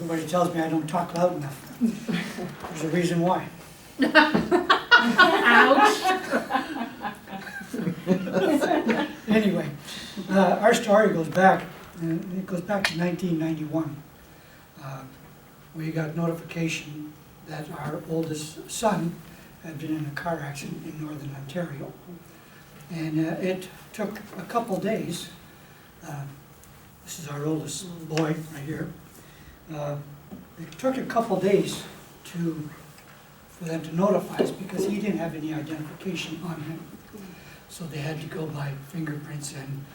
Everybody tells me I don't talk loud enough. There's a reason why. Anyway, our story goes back, and it goes back to 1991. We got notification that our oldest son had been in a car accident in northern Ontario. And it took a couple days. This is our oldest boy right here. It took a couple days for them to notify us because he didn't have any identification on him. So they had to go by fingerprints and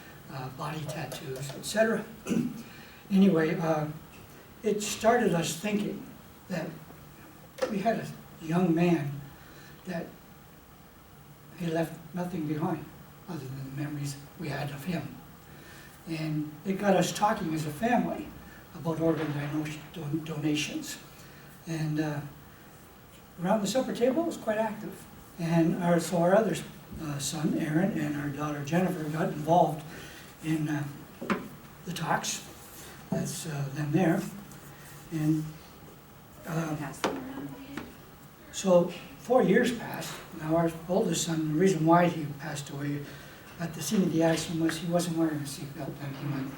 body tattoos, etc. Anyway, it started us thinking that we had a young man that he left nothing behind other than the memories we had of him. And it got us talking as a family about organ donations. And around the supper table, it was quite active. And so our other son, Aaron, and our daughter, Jennifer, got involved in the talks. That's them there. And so 4 years passed. Now our oldest son, the reason why he passed away at the scene of the accident was he wasn't wearing a seatbelt and he went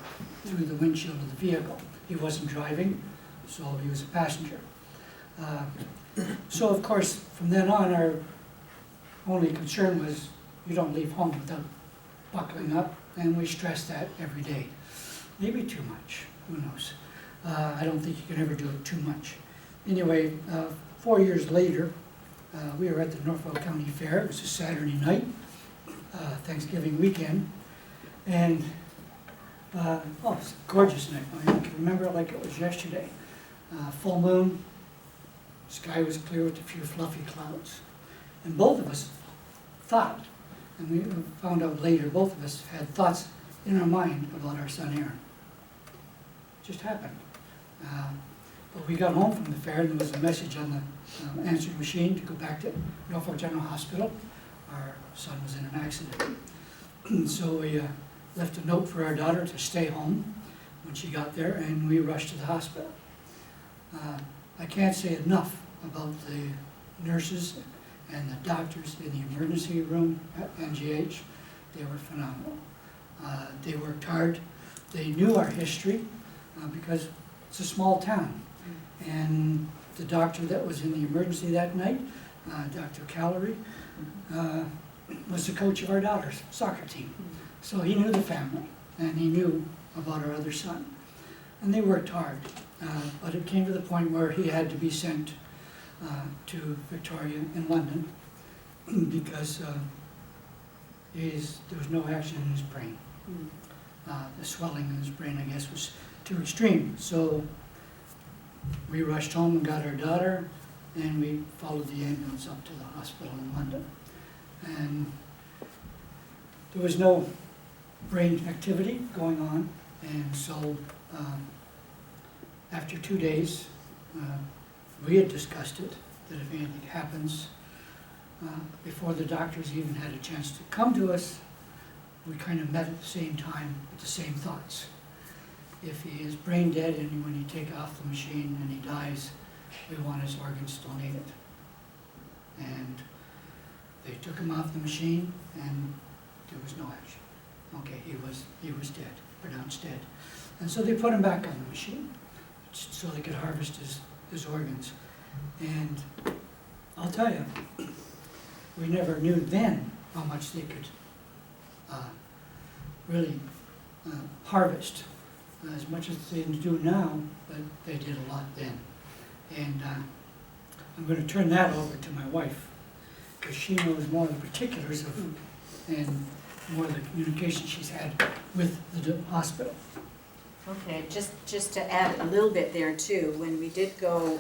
through the windshield of the vehicle. He wasn't driving, so he was a passenger. So of course, from then on, our only concern was you don't leave home without buckling up, and we stress that every day. Maybe too much, who knows? I don't think you can ever do it too much. Anyway, 4 years later, we were at the Norfolk County Fair. It was a Saturday night, Thanksgiving weekend, and oh, it was a gorgeous night. I can remember it like it was yesterday. Full moon, sky was clear with a few fluffy clouds. And both of us thought, and we found out later, both of us had thoughts in our mind about our son Aaron. It just happened. But we got home from the fair and there was a message on the answering machine to go back to Norfolk General Hospital. Our son was in an accident. So we left a note for our daughter to stay home when she got there, and we rushed to the hospital. I can't say enough about the nurses and the doctors in the emergency room at NGH. They were phenomenal. They worked hard. They knew our history because it's a small town. And the doctor that was in the emergency that night, Dr. Callery, was the coach of our daughter's soccer team. So he knew the family, and he knew about our other son. And they worked hard, but it came to the point where he had to be sent to Victoria in London because there was no action in his brain. The swelling in his brain, I guess, was too extreme. So we rushed home and got our daughter, and we followed the ambulance up to the hospital in London. And there was no brain activity going on, and so after 2 days, we had discussed it, that if anything happens, before the doctors even had a chance to come to us, we kind of met at the same time with the same thoughts. If he is brain dead and when you take off the machine and he dies, we want his organs donated. And they took him off the machine and there was no action. Okay, he was dead, pronounced dead. And so they put him back on the machine so they could harvest his organs. And I'll tell you, we never knew then how much they could really harvest, as much as they do now, but they did a lot then. And I'm going to turn that over to my wife, because she knows more of the particulars of and more of the communication she's had with the hospital. Okay, just to add a little bit there too, when we did go,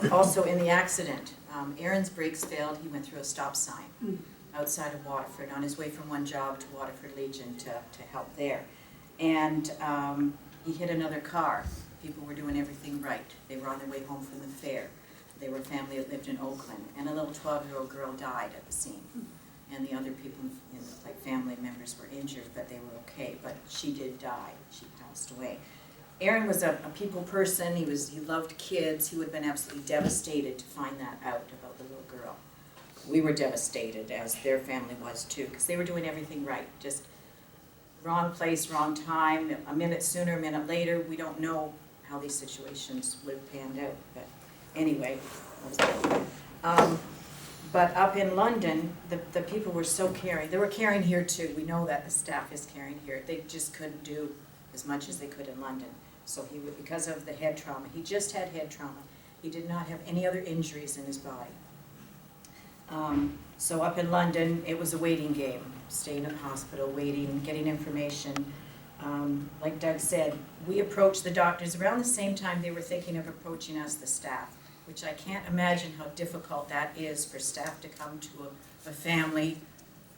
also in the accident, Aaron's brakes failed. He went through a stop sign outside of Waterford on his way from one job to Waterford Legion to help there. And he hit another car. People were doing everything right. They were on their way home from the fair. They were a family that lived in Oakland, and a little 12-year-old girl died at the scene. And the other people, like family members, were injured, but they were okay. But she did die. She passed away. Aaron was a people person, he loved kids, he would have been absolutely devastated to find that out about the little girl. We were devastated, as their family was too, because they were doing everything right, just wrong place, wrong time, a minute sooner, a minute later. We don't know how these situations would have panned out, but anyway. But up in London, the people were so caring. They were caring here too. We know that the staff is caring here. They just couldn't do as much as they could in London. So he would, because of the head trauma, he just had head trauma. He did not have any other injuries in his body. So up in London, it was a waiting game, staying in the hospital, waiting, getting information. Like Doug said, we approached the doctors around the same time they were thinking of approaching us, the staff, which I can't imagine how difficult that is for staff to come to a family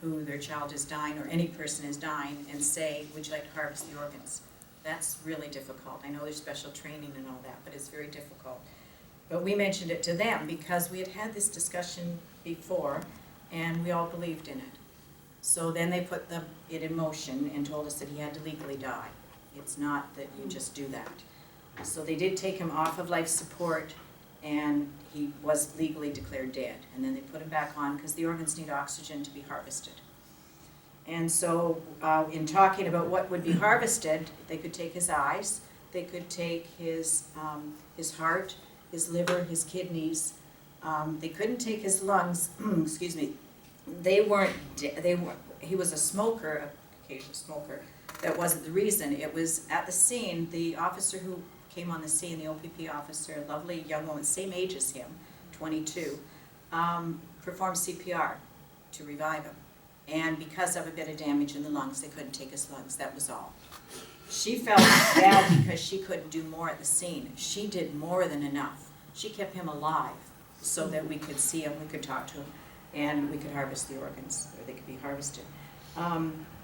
who their child is dying, or any person is dying, and say, would you like to harvest the organs? That's really difficult. I know there's special training and all that, but it's very difficult. But we mentioned it to them because we had had this discussion before, and we all believed in it. So then they put it in motion and told us that he had to legally die. It's not that you just do that. So they did take him off of life support, and he was legally declared dead. And then they put him back on because the organs need oxygen to be harvested. And so in talking about what would be harvested, they could take his eyes, they could take his heart, his liver, his kidneys. They couldn't take his lungs, excuse me. He was a smoker, occasional smoker. That wasn't the reason. It was at the scene, the officer who came on the scene, the OPP officer, a lovely young woman, same age as him, 22, performed CPR to revive him. And because of a bit of damage in the lungs, they couldn't take his lungs, that was all. She felt bad because she couldn't do more at the scene. She did more than enough. She kept him alive so that we could see him, we could talk to him, and we could harvest the organs, or they could be harvested.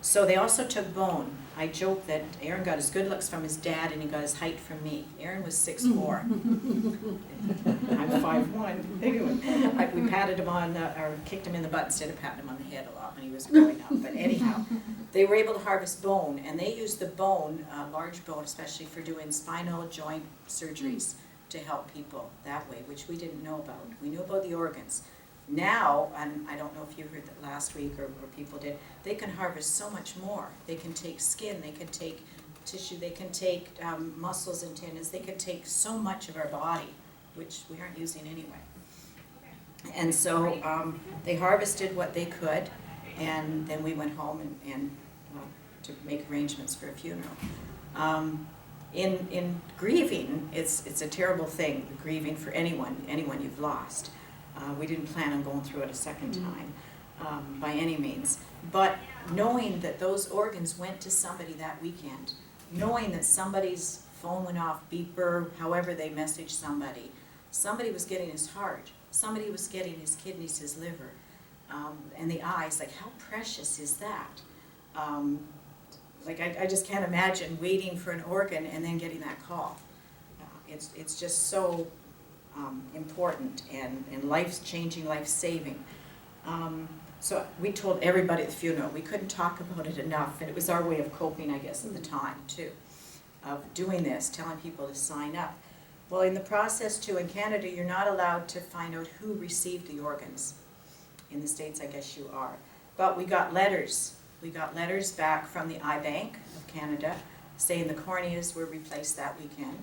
So they also took bone. I joke that Aaron got his good looks from his dad and he got his height from me. Aaron was 6'4". I'm 5'1". Anyway, we patted him on, or kicked him in the butt instead of patting him on the head a lot when he was growing up. But anyhow, they were able to harvest bone, and they used the bone, large bone, especially for doing spinal joint surgeries to help people that way, which we didn't know about. We knew about the organs. Now, and I don't know if you heard that last week or people did, they can harvest so much more. They can take skin, they can take tissue, they can take muscles and tendons, they can take so much of our body, which we aren't using anyway. And so they harvested what they could, and then we went home and to make arrangements for a funeral. In grieving, it's a terrible thing, grieving for anyone you've lost. We didn't plan on going through it a second time, by any means. But knowing that those organs went to somebody that weekend, knowing that somebody's phone went off, beeper, however they messaged somebody was getting his heart, somebody was getting his kidneys, his liver, and the eyes, like how precious is that? Like I just can't imagine waiting for an organ and then getting that call. It's just so important and life-changing, life-saving. So we told everybody at the funeral. We couldn't talk about it enough, and it was our way of coping, I guess, at the time, too, of doing this, telling people to sign up. Well, in the process, too, in Canada, you're not allowed to find out who received the organs. In the States, I guess you are. But we got letters. We got letters back from the Eye Bank of Canada saying the corneas were replaced that weekend.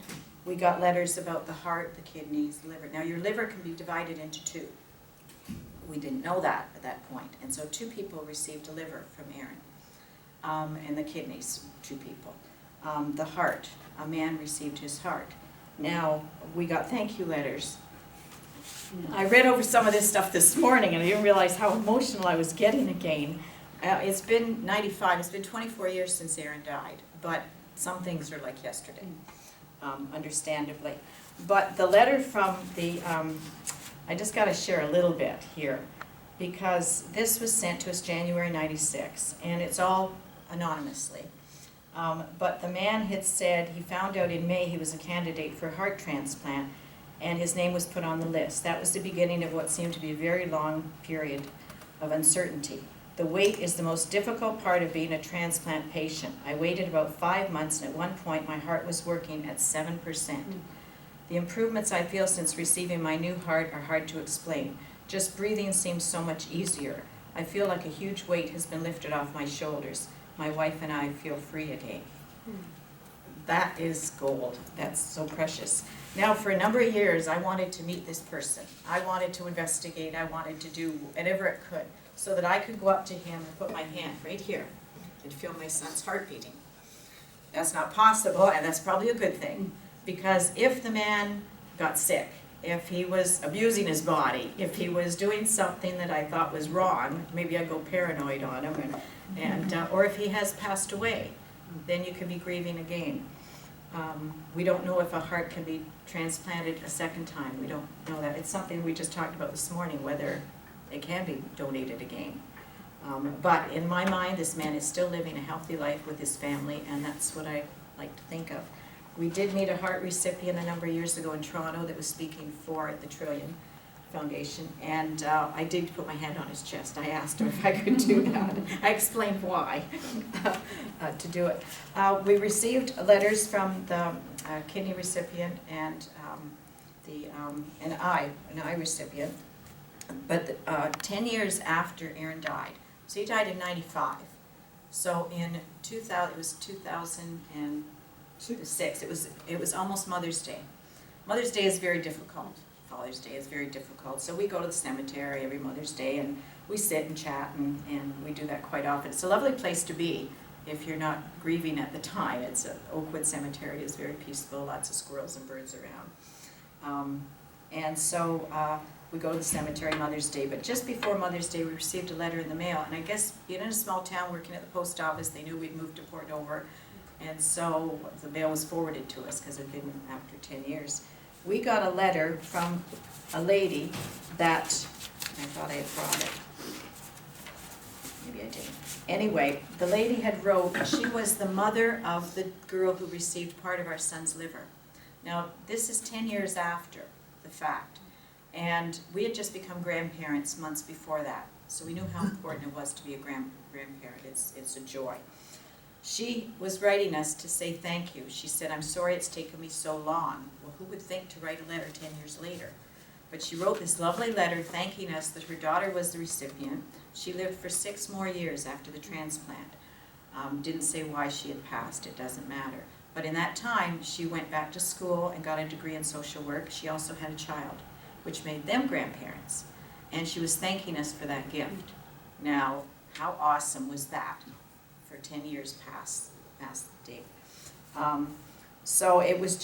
We got letters about the heart, the kidneys, the liver. Now, your liver can be divided into two. We didn't know that at that point. And so 2 people received a liver from Aaron. And the kidneys, 2 people. The heart, a man received his heart. Now, we got thank you letters. I read over some of this stuff this morning, and I didn't realize how emotional I was getting again. It's been 95, it's been 24 years since Aaron died, but some things are like yesterday, understandably. But the letter from the, I just got to share a little bit here, because this was sent to us January 96, and it's all anonymously. But the man had said he found out in May he was a candidate for a heart transplant, and his name was put on the list. That was the beginning of what seemed to be a very long period of uncertainty. The wait is the most difficult part of being a transplant patient. I waited about 5 months, and at one point my heart was working at 7%. The improvements I feel since receiving my new heart are hard to explain. Just breathing seems so much easier. I feel like a huge weight has been lifted off my shoulders. My wife and I feel free again. That is gold. That's so precious. Now, for a number of years, I wanted to meet this person. I wanted to investigate. I wanted to do whatever it could so that I could go up to him and put my hand right here and feel my son's heart beating. That's not possible, and that's probably a good thing, because if the man got sick, if he was abusing his body, if he was doing something that I thought was wrong, maybe I'd go paranoid on him, or if he has passed away, then you could be grieving again. We don't know if a heart can be transplanted a second time. We don't know that. It's something we just talked about this morning, whether it can be donated again. But in my mind, this man is still living a healthy life with his family, and that's what I like to think of. We did meet a heart recipient a number of years ago in Toronto that was speaking for the Trillion Foundation, and I did put my hand on his chest. I asked him if I could do that. I explained why to do it. We received letters from the kidney recipient and an eye recipient, but 10 years after Aaron died. So he died in '95. So in 2000, it was 2006. It was almost Mother's Day. Mother's Day is very difficult. Father's Day is very difficult. So we go to the cemetery every Mother's Day and we sit and chat, and we do that quite often. It's a lovely place to be if you're not grieving at the time. Oakwood Cemetery is very peaceful, lots of squirrels and birds around. And so we go to the cemetery Mother's Day, but just before Mother's Day we received a letter in the mail, and I guess being in a small town working at the post office, they knew we'd moved to Port Dover, and so the mail was forwarded to us because it had been after 10 years. We got a letter from a lady that, I thought I had brought it. Maybe I didn't. Anyway, the lady had wrote, she was the mother of the girl who received part of our son's liver. Now, this is 10 years after the fact, and we had just become grandparents months before that, so we knew how important it was to be a grandparent. It's a joy. She was writing us to say thank you. She said, "I'm sorry it's taken me so long." Well, who would think to write a letter 10 years later? But she wrote this lovely letter thanking us that her daughter was the recipient. She lived for 6 more years after the transplant. Didn't say why she had passed, it doesn't matter. But in that time, she went back to school and got a degree in social work. She also had a child, which made them grandparents. And she was thanking us for that gift. Now, how awesome was that for 10 years past the date? So it was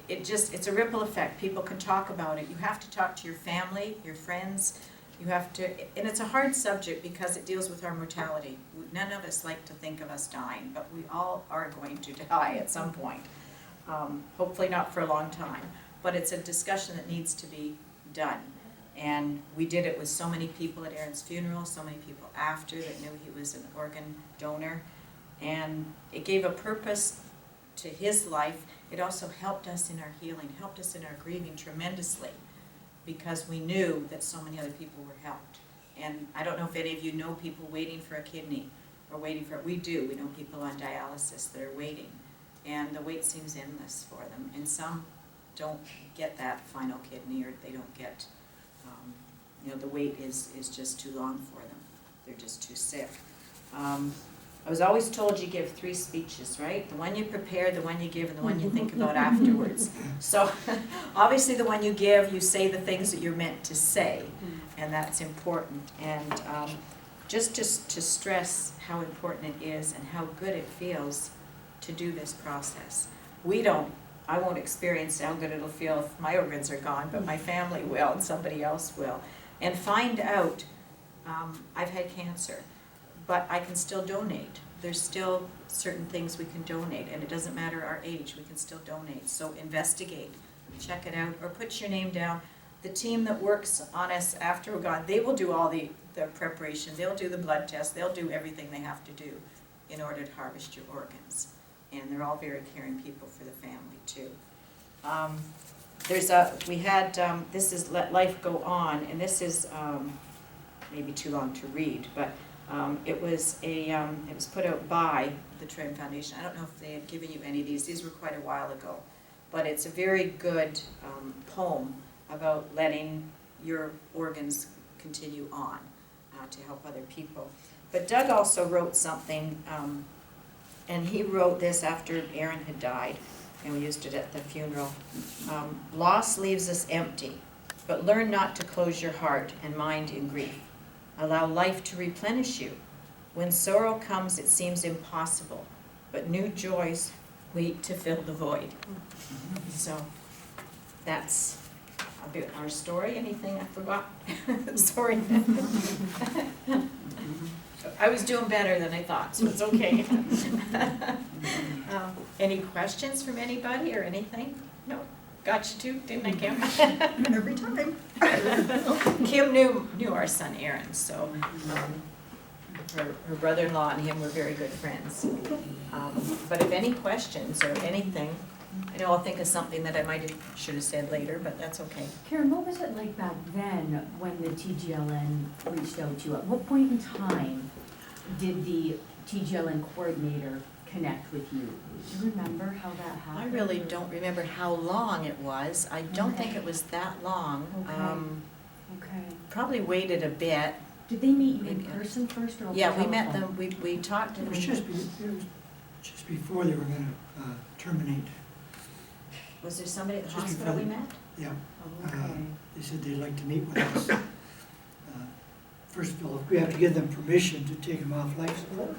it's a ripple effect. People can talk about it. You have to talk to your family, your friends. You have to, and it's a hard subject because it deals with our mortality. None of us like to think of us dying, but we all are going to die at some point. Hopefully not for a long time, but it's a discussion that needs to be done. And we did it with so many people at Aaron's funeral, so many people after that knew he was an organ donor. And it gave a purpose to his life. It also helped us in our healing, helped us in our grieving tremendously, because we knew that so many other people were helped. And I don't know if any of you know people waiting for a kidney or waiting for it. We do. We know people on dialysis that are waiting. And the wait seems endless for them. And some don't get that final kidney, or they don't get, the wait is just too long for them. They're just too sick. I was always told you give 3 speeches, right? The one you prepare, the one you give, and the one you think about afterwards. So obviously the one you give, you say the things that you're meant to say, and that's important. And just to stress how important it is and how good it feels to do this process. I won't experience how good it'll feel if my organs are gone, but my family will and somebody else will. And find out, I've had cancer, but I can still donate. There's still certain things we can donate, and it doesn't matter our age, we can still donate. So investigate, check it out, or put your name down. The team that works on us after we're gone, they will do all the preparation, they'll do the blood test, they'll do everything they have to do in order to harvest your organs. And they're all very caring people for the family too. This is Let Life Go On, and this is maybe too long to read, but It was put out by the Trim Foundation. I don't know if they had given you any of these. These were quite a while ago. But it's a very good poem about letting your organs continue on to help other people. But Doug also wrote something, and he wrote this after Aaron had died, and we used it at the funeral. Loss leaves us empty, but learn not to close your heart and mind in grief. Allow life to replenish you. When sorrow comes, it seems impossible, but new joys wait to fill the void. So that's about our story. Anything I forgot? Sorry. I was doing better than I thought, so it's okay. Any questions from anybody or anything? No? Got you too, didn't I, Kim? Every time. Kim knew our son Aaron, so her brother-in-law and him were very good friends. But if any questions or anything, I know I'll think of something that I should have said later, but that's okay. Karen, what was it like back then when the TGLN reached out to you? At what point in time did the TGLN coordinator connect with you? Do you remember how that happened? I really don't remember how long it was. I don't think it was that long. Okay. Probably waited a bit. Did they meet you in person first or over Yeah, we telephone? met them, we talked. It was just before they were gonna terminate. Was there somebody at the Just hospital we before met? Yeah, Oh, okay. they said they'd like to meet with us. First of all, we have to give them permission to take them off life support.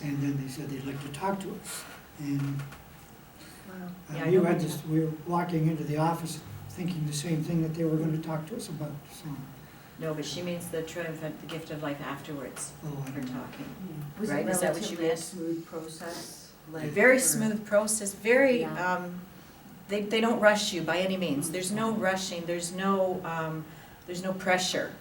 And then they said they'd like to talk to us. And Yeah, I we know had we this, we were walking into the office thinking the same thing that they were gonna talk to us about, so. No, but she means the triumphant, the gift of life afterwards, Oh, I we're don't know. talking. Yeah. Was Right, it is that what you relatively a meant? smooth process? Like, Very or- smooth process, very, Yeah. they don't rush you by any means. There's no rushing, there's no pressure.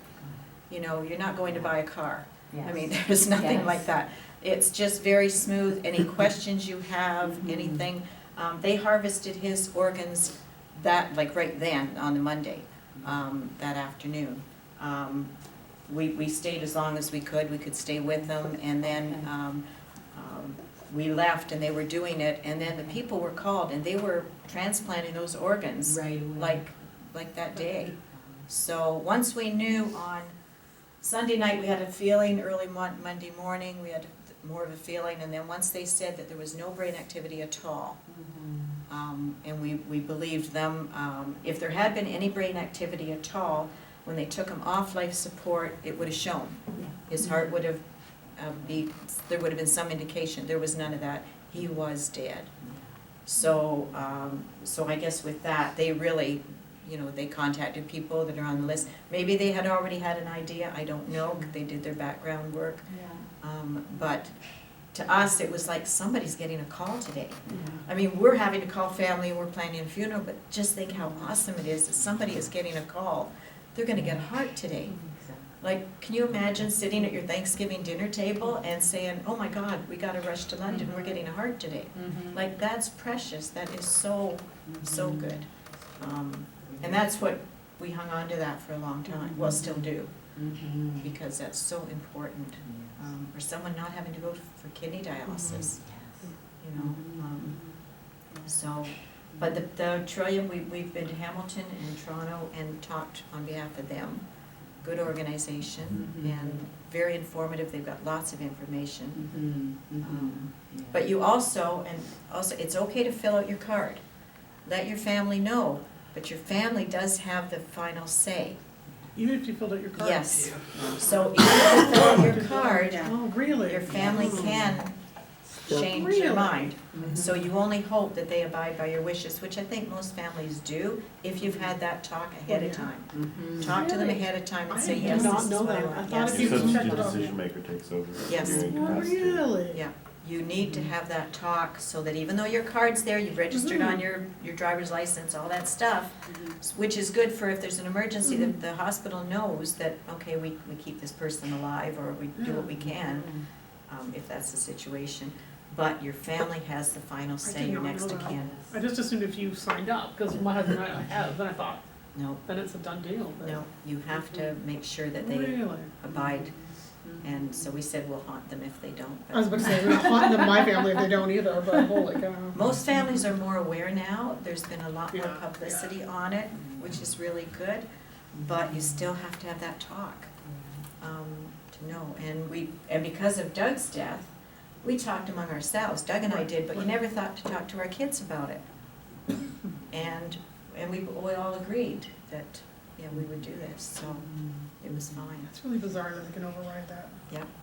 You know, you're not going to buy a car. Yes. I mean, there's nothing Yes. like that. It's just very smooth. Any questions you have, Mhm. anything. They harvested his organs that, like right then, on the Monday, that afternoon. We stayed as long as we could stay with them, and then we left and they were doing it, and then the people were called and they were transplanting those organs Right away. like that day. So once we knew on Sunday night, we had a feeling, early Monday morning, we had more of a feeling, and then once they said that there was no brain activity at all, and we believed them, if there had been any brain activity at all, when they took him off life support, it would have shown. His heart would have there would have been some indication. There was none of that. He was dead. So I guess with that, they really, they contacted people that are on the list. Maybe they had already had an idea, I don't know, 'cause they did their background work. But to us, it was like, somebody's getting a call today. I mean, we're having to call family and we're planning a funeral, but just think how awesome it is that somebody is getting a call. They're gonna get a heart today. Like, can you imagine sitting at your Thanksgiving dinner table and saying, oh my God, we gotta rush to London, we're getting a heart today. Like, that's precious, that is so good. And that's what, we hung on to that for a long time, well, still do, because that's so important. Or someone not having to go for kidney dialysis, So, but the Trillium, we've been to Hamilton and Toronto and talked on behalf of them. Good organization and very informative, they've got lots of information. But you also, it's okay to fill out your card. Let your family know, but your family does have the final say. Even if you filled out your card? Yes. So even if you fill out your card, Oh, really? your family can change their Really? mind. So you only hope that they abide by your wishes, which I think most families do, if you've had that talk ahead of time. Talk to them Really? ahead of time and I say, did yes, not this is know what I that. want. I thought Yes. if you Because checked the it off. decision maker takes over. Yes. during Oh, capacity. really? Yeah, you need to have that talk so that even though your card's there, you've registered on your driver's license, all that stuff, which is good for if there's an emergency, that the hospital knows that, okay, we keep this person alive, or we do what we can, if that's the situation. But your family has the final say, did your not next know of that. kin. I just assumed if you signed up, because my husband and I have, then I thought, No, then it's a done deal. But no, you have to make sure that they Really? abide And so we said we'll haunt them if they don't. I was about to say, we're not haunting them, my family, if they don't either, but holy cow. Most families are more aware now. There's been a lot more Yeah, publicity on it, which is really good. But you still have to have that talk to know. And because of Doug's death, we talked among ourselves. Doug and I did, but you never thought to talk to our kids about it. And we all agreed that, yeah, we would do this, so it was fine. It's really bizarre that they can override that. Yep.